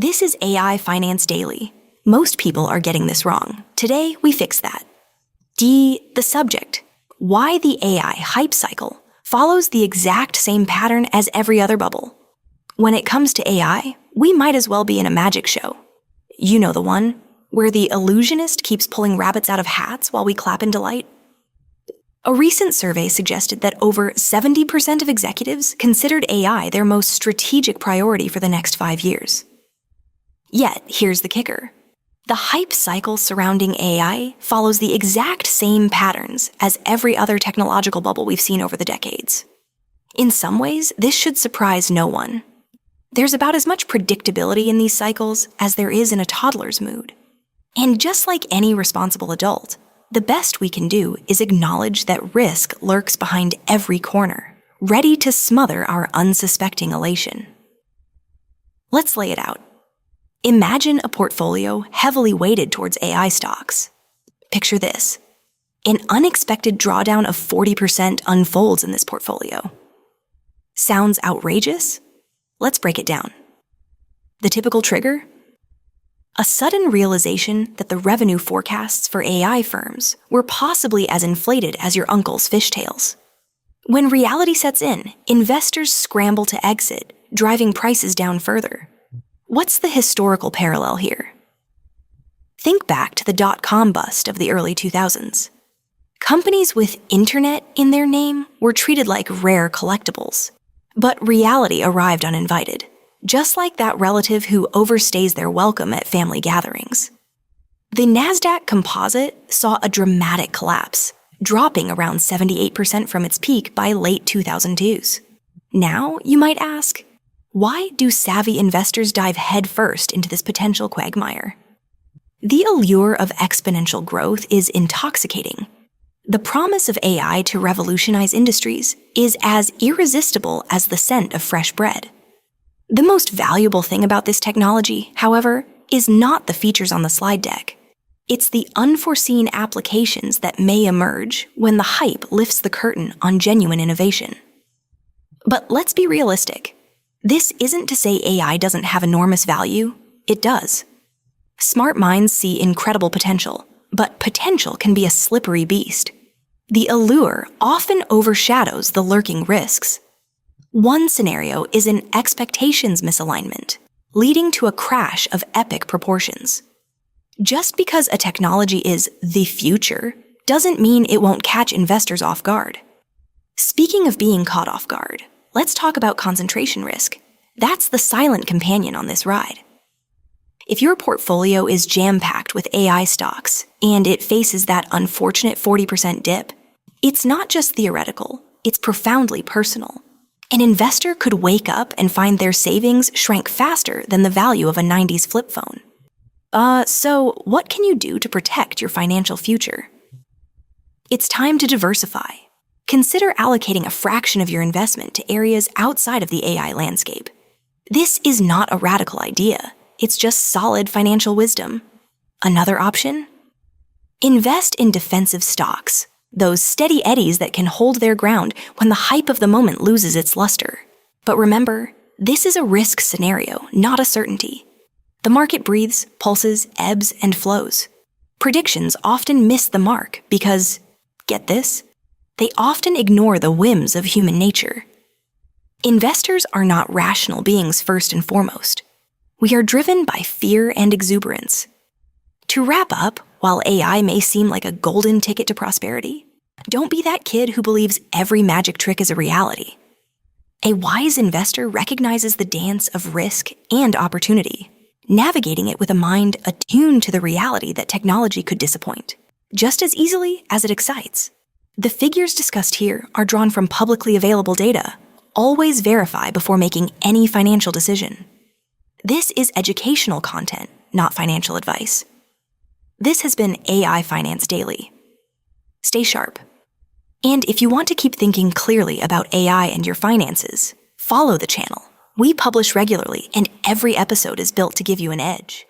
This is AI Finance Daily. Most people are getting this wrong. Today, we fix that. The subject. Why the AI hype cycle follows the exact same pattern as every other bubble. When it comes to AI, we might as well be in a magic show. You know the one, where the illusionist keeps pulling rabbits out of hats while we clap in delight? A recent survey suggested that over 70% of executives considered AI their most strategic priority for the next 5 years. Yet, here's the kicker. The hype cycle surrounding AI follows the exact same patterns as every other technological bubble we've seen over the decades. In some ways, this should surprise no one. There's about as much predictability in these cycles as there is in a toddler's mood. And just like any responsible adult, the best we can do is acknowledge that risk lurks behind every corner, ready to smother our unsuspecting elation. Let's lay it out. Imagine a portfolio heavily weighted towards AI stocks. Picture this. An unexpected drawdown of 40% unfolds in this portfolio. Sounds outrageous? Let's break it down. The typical trigger? A sudden realization that the revenue forecasts for AI firms were possibly as inflated as your uncle's fishtails. When reality sets in, investors scramble to exit, driving prices down further. What's the historical parallel here? Think back to the dot-com bust of the early 2000s. Companies with internet in their name were treated like rare collectibles. But reality arrived uninvited, just like that relative who overstays their welcome at family gatherings. The Nasdaq composite saw a dramatic collapse, dropping around 78% from its peak by late 2002s. Now, you might ask, why do savvy investors dive headfirst into this potential quagmire? The allure of exponential growth is intoxicating. The promise of AI to revolutionize industries is as irresistible as the scent of fresh bread. The most valuable thing about this technology, however, is not the features on the slide deck. It's the unforeseen applications that may emerge when the hype lifts the curtain on genuine innovation. But let's be realistic. This isn't to say AI doesn't have enormous value. It does. Smart minds see incredible potential, but potential can be a slippery beast. The allure often overshadows the lurking risks. One scenario is an expectations misalignment, leading to a crash of epic proportions. Just because a technology is the future doesn't mean it won't catch investors off guard. Speaking of being caught off guard, let's talk about concentration risk. That's the silent companion on this ride. If your portfolio is jam-packed with AI stocks and it faces that unfortunate 40% dip, it's not just theoretical, it's profoundly personal. An investor could wake up and find their savings shrank faster than the value of a 90s flip phone. So what can you do to protect your financial future? It's time to diversify. Consider allocating a fraction of your investment to areas outside of the AI landscape. This is not a radical idea. It's just solid financial wisdom. Another option? Invest in defensive stocks, those steady eddies that can hold their ground when the hype of the moment loses its luster. But remember, this is a risk scenario, not a certainty. The market breathes, pulses, ebbs, and flows. Predictions often miss the mark because, get this, they often ignore the whims of human nature. Investors are not rational beings first and foremost. We are driven by fear and exuberance. To wrap up, while AI may seem like a golden ticket to prosperity, don't be that kid who believes every magic trick is a reality. A wise investor recognizes the dance of risk and opportunity, navigating it with a mind attuned to the reality that technology could disappoint, just as easily as it excites. The figures discussed here are drawn from publicly available data. Always verify before making any financial decision. This is educational content, not financial advice. This has been AI Finance Daily. Stay sharp. And if you want to keep thinking clearly about AI and your finances, follow the channel. We publish regularly, and every episode is built to give you an edge.